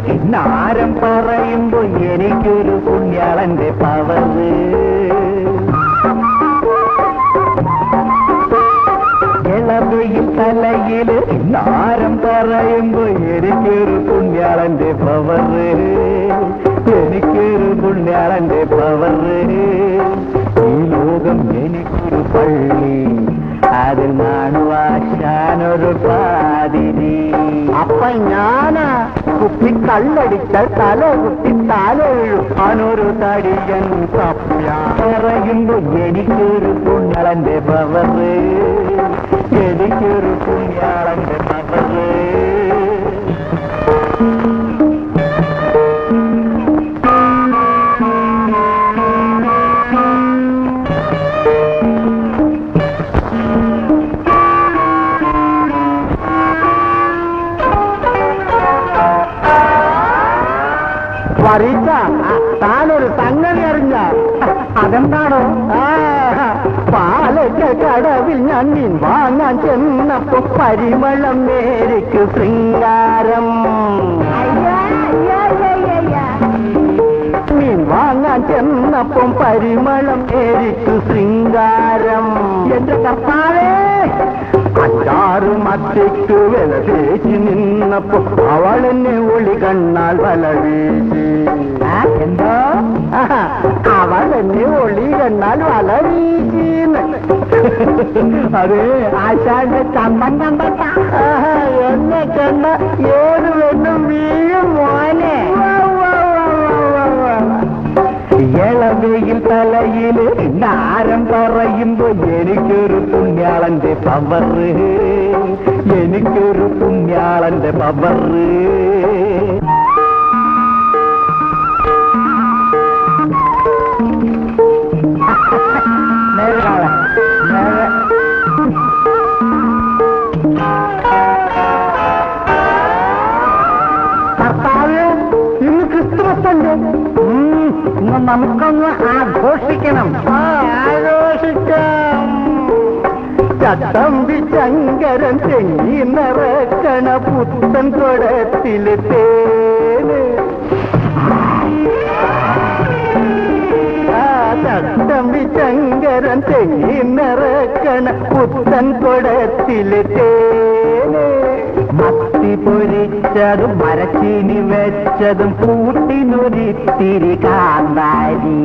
കിന്നാരം പറയുമ്പോ എനിക്കൊരു പുണ്യാളന്റെ പവറ്. ഇളവയിൽ തലയില് കിന്നാരം പറയുമ്പോ എനിക്കൊരു പുണ്യാളന്റെ പവറ്. എനിക്കൊരു പുണ്യാളന്റെ പവറ്. ഈ ലോകം എനിക്കൊരു പള്ളി, അതിൽ നാണുവാശാനൊരു പാതിരി. അപ്പൊ ഞാനാ കുപ്പി കള്ളടിച്ച തല കുത്തി തല വീഴുവാനൊരു തടിയൻ സപ്യ. പറയുമ്പോ എനിക്കൊരു പുണ്യാളന്റെ പവറ്. എനിക്കൊരു പുണ്യാളന്റെ പവറ്. പറയിച്ച താനൊരു സംഗതി അറിഞ്ഞ? അതെന്താണോ? പാലക്ക കടവിൽ ഞാൻ മീൻ വാങ്ങാൻ ചെന്നപ്പോ പരിമളം മേരിക്ക് ശൃംഗാരം. മീൻ വാങ്ങാൻ ചെന്നപ്പം പരിമളം മേരിക്ക് ശൃംഗാരം. എന്റെ കർത്താവേ, അച്ചാറ് മത്തിക്ക് വില തേച്ച് നിന്നപ്പോ അവളെന്നെ ഒളി കണ്ണാൽ വല വീശി. എന്തോ? അവളെന്നെ ഒളി കണ്ണാൽ വല വീശീന്ന്. അതെ, ആശാന്റെ ചന്തം കണ്ട എന്നെ കണ്ട ഏത് പെണ്ണും വീഴും മോനെ. ഇളവയിൽ തലയിൽ നാരം പറയുമ്പോ എനിക്കൊരു പുണ്യാളന്റെ പവറ്. എനിക്കൊരു പുണ്യാളന്റെ പവറ്. കർത്താവ്, ഇന്ന് ക്രിസ്തുമസ് ഉണ്ട്. ഇന്ന് നമുക്കൊന്ന് ആഘോഷിക്കണം. ആഘോഷിക്കാം. ചട്ടമ്പി ശങ്കരൻ തെങ്ങി നിറക്കണ പുത്തൻ കുടത്തില് തേന്. ചട്ടമ്പി ശങ്കരൻ തെങ്ങി നിറക്കണ പുത്തൻ കുടത്തില് തേന്. മത്തി പൊരിച്ചതും മരച്ചീനി വെച്ചതും കൂട്ടിനൊരിത്തിരി കാന്താരി.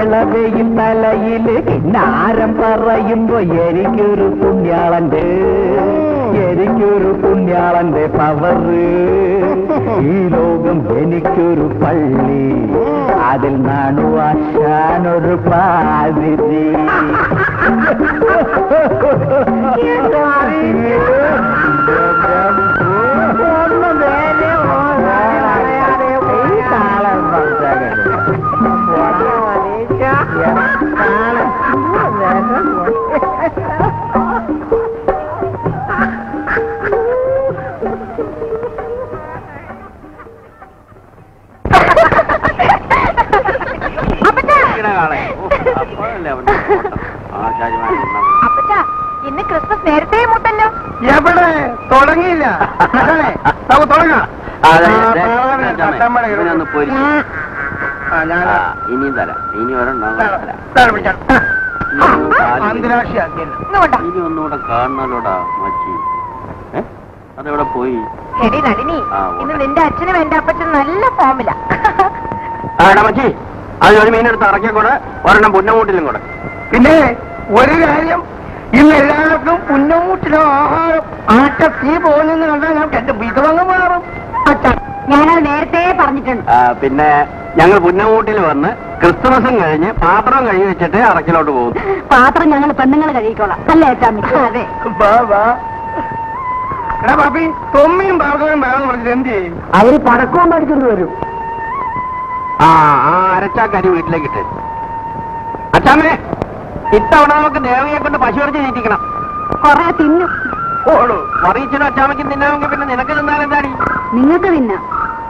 ഇളവയിൽ തലയില് കിന്നാരം പറയുമ്പോ എനിക്കൊരു പുണ്യാളന്റെ. എനിക്കൊരു പുണ്യാളന്റെ പവറ്. ഈ ലോകം എനിക്കൊരു പള്ളി, അതിൽ നാണുവാശാനൊരു പാതിരി. ഇന്ന് ക്രിസ്മസ് നേരത്തെ മുട്ടല്ലോ. എവിടെ തുടങ്ങിയില്ല? നമുക്ക് തുടങ്ങാം. ഇനിയും തരാം. ഇനി ഒരെണ്ണം ഇനി ഒന്നുകൂടെ കാണണല്ലോടാ മച്ചി. അതെവിടെ പോയി? എടി നളിനി, ഇന്ന് നിന്റെ അച്ഛനും എന്റെ അപ്പച്ചനും നല്ല ഫോമില. മച്ചി, അത് ഒരു മീനെടുത്ത് ഇറക്കിക്കൂടെ, ഒരെണ്ണം പുന്നമൂട്ടിലും കൂടെ. പിന്നെ ഒരു കാര്യം, ഇന്ന് എല്ലാവർക്കും പുന്നമൂട്ടിലോ ആഹാരം ആട്ട തീ പോകുന്നെന്ന് കണ്ടാൽ ഞാൻ എന്റെ വിധവങ്ങ് മാറും. ഞാനത് നേരത്തെ പറഞ്ഞിട്ടുണ്ട്. പിന്നെ ഞങ്ങൾ പുന്നമൂട്ടിൽ വന്ന് ക്രിസ്തുമസും കഴിഞ്ഞ് പാത്രം കഴുകി വെച്ചിട്ട് അറക്കിലോട്ട് പോകും. പാത്രം ഞങ്ങൾ പെണ്ണുങ്ങൾ കഴുകിക്കോളാം. അല്ലേ അച്ഛാമ്മ? അതെ. എടാ പാപ്പി, തൊമ്മിയും പാർക്കവും വേണമെന്ന് പറഞ്ഞിട്ട് എന്ത് ചെയ്യും? അവര് പടക്കവും പഠിച്ചുകൊണ്ട് വരും. ആ അരച്ചാക്കരി വീട്ടിലേക്ക് ഇട്ട്. അച്ഛാമ്മേ, ഇത്തവണ നമുക്ക് ദേവയെ കൊണ്ട് പശു ഇറച്ചി തീറ്റിക്കണം. കൊറേ തിന്നും. ഓളൂ മറിയിച്ചിനും അച്ഛാമ്മയ്ക്കും തിന്നാമെങ്കിൽ പിന്നെ നിനക്ക് തിന്നാലെന്താടി? നിങ്ങൾക്ക് തിന്നാം.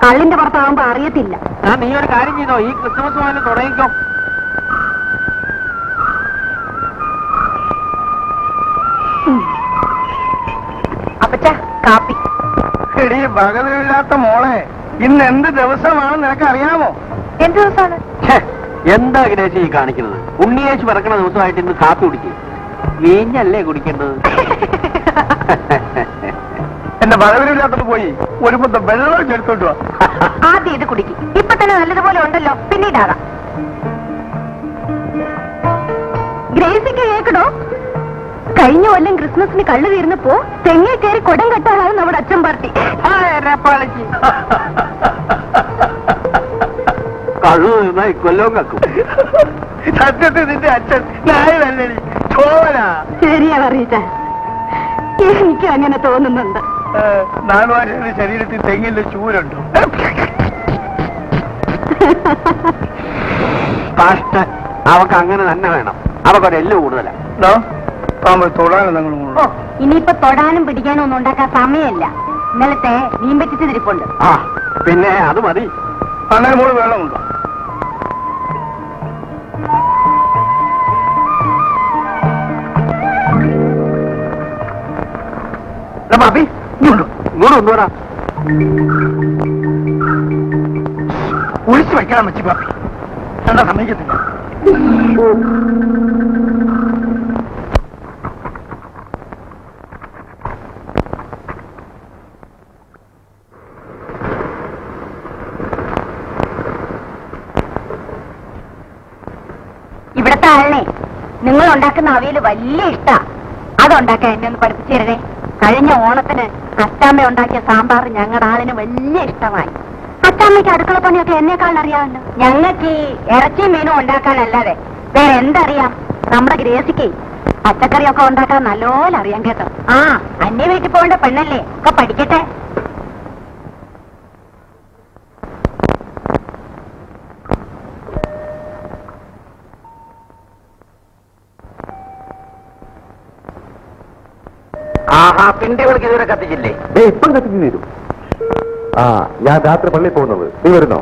കള്ളിന്റെ പുറത്താവുമ്പോ അറിയത്തില്ല. നീ ഒരു കാര്യം ചെയ്തോ, ഈ ക്രിസ്മസ് മുതൽ തുടങ്ങിക്കോ. അച്ഛ കാപ്പി. എടീ ഭഗതമില്ലാത്ത മോളെ, ഇന്ന് എന്ത് ദിവസമാണെന്ന് നിനക്ക് അറിയാമോ? എന്ത് ദിവസമാണ്? ഛെ, എന്താ ഗണേശ് ഈ കാണിക്കുന്നത്? ഉണ്ണിയേശ് പിറക്കണ ദിവസമായിട്ട് ഇന്ന് കാപ്പി കുടിക്കുക. വീഞ്ഞല്ലേ കുടിക്കേണ്ടത്? എന്റെ ഭഗതമില്ലാത്തോട്ട് പോയി ഒരു മുദ്ദ വെള്ളം ചെടുത്തോട്ട് വാ. ആദ്യം ഇത് കുടിക്കും. ഇപ്പൊ തന്നെ നല്ലതുപോലെ ഉണ്ടല്ലോ, പിന്നീടാകാം. ഗ്രേസിക്ക് കേക്കടോ, കഴിഞ്ഞ കൊല്ലം ക്രിസ്മസിന് കള്ളു തീർന്നപ്പോ തെങ്ങേ കയറി കൊടം കെട്ടാനാണ് നമ്മുടെ അച്ഛൻ പാർട്ടി. കള്ളു നിന്നാ ഇക്കൊല്ലവും കക്കും. സത്യത്തിൽ നിന്റെ അച്ഛൻ നായനല്ലേ ചോവനാ? ശരിയാ പറയിച്ച, എനിക്ക് അങ്ങനെ തോന്നുന്നുണ്ട്. നാലുവാരുടെ ശരീരത്തിൽ തെങ്ങിന്റെ ചൂരുണ്ടോ? കഷ്ട, അവക്ക് അങ്ങനെ തന്നെ വേണം. അവക്കൊരു എല്ല് കൂടുതലാ. തൊടാനും നിങ്ങൾ ഓ, ഇനിയിപ്പൊ തൊടാനും പിടിക്കാനും ഒന്നും ഉണ്ടാക്കാൻ സമയമല്ല. ഇന്നലത്തെ മീൻ പറ്റിച്ച് തിരിപ്പുണ്ട്. ആ പിന്നെ അത് മതി. അങ്ങനെ മോള് വെള്ളമുണ്ടോ? പാപ്പി ഇങ്ങോട്ടോ, ഇങ്ങോട്ട് കൊണ്ടുവരാ. ഒളിച്ചു വയ്ക്കണം വെച്ച് പാപ്പി. എന്താ സമ്മതിക്കത്തില്ല. ഇവിടത്തെ ആളിനെ നിങ്ങൾ ഉണ്ടാക്കുന്ന അവിയല് വലിയ ഇഷ്ടാ. അതുണ്ടാക്കാൻ എന്നെ ഒന്ന് പഠിപ്പിച്ചു തരണേ. കഴിഞ്ഞ ഓണത്തിന് അച്ചാമ്മ ഉണ്ടാക്കിയ സാമ്പാർ ഞങ്ങളുടെ ആളിന് വലിയ ഇഷ്ടമായി. അച്ചാമ്മയ്ക്ക് അടുക്കള പണിയൊക്കെ എന്നെക്കാളും അറിയാമല്ലോ. ഞങ്ങൾക്ക് ഈ ഇറച്ചി മീനും ഉണ്ടാക്കാനല്ലാതെ വേറെ എന്തറിയാം? നമ്മുടെ ഗ്രേസിക്ക് പച്ചക്കറിയൊക്കെ ഉണ്ടാക്കാൻ നല്ലോണം അറിയാം കേട്ടോ. ആ, അന്യ വീട്ടിൽ പോകേണ്ട പെണ്ണല്ലേ, ഒക്കെ പഠിക്കട്ടെ. ആഹാ, പിണ്ടി വിളിക്ക് ഇതുവരെ കത്തിച്ചില്ലേ? ഇപ്പം കത്തിച്ചു തീരും. ആ, ഞാൻ രാത്രി പള്ളിയിൽ പോകുന്നത്. നീ വരുന്നോ?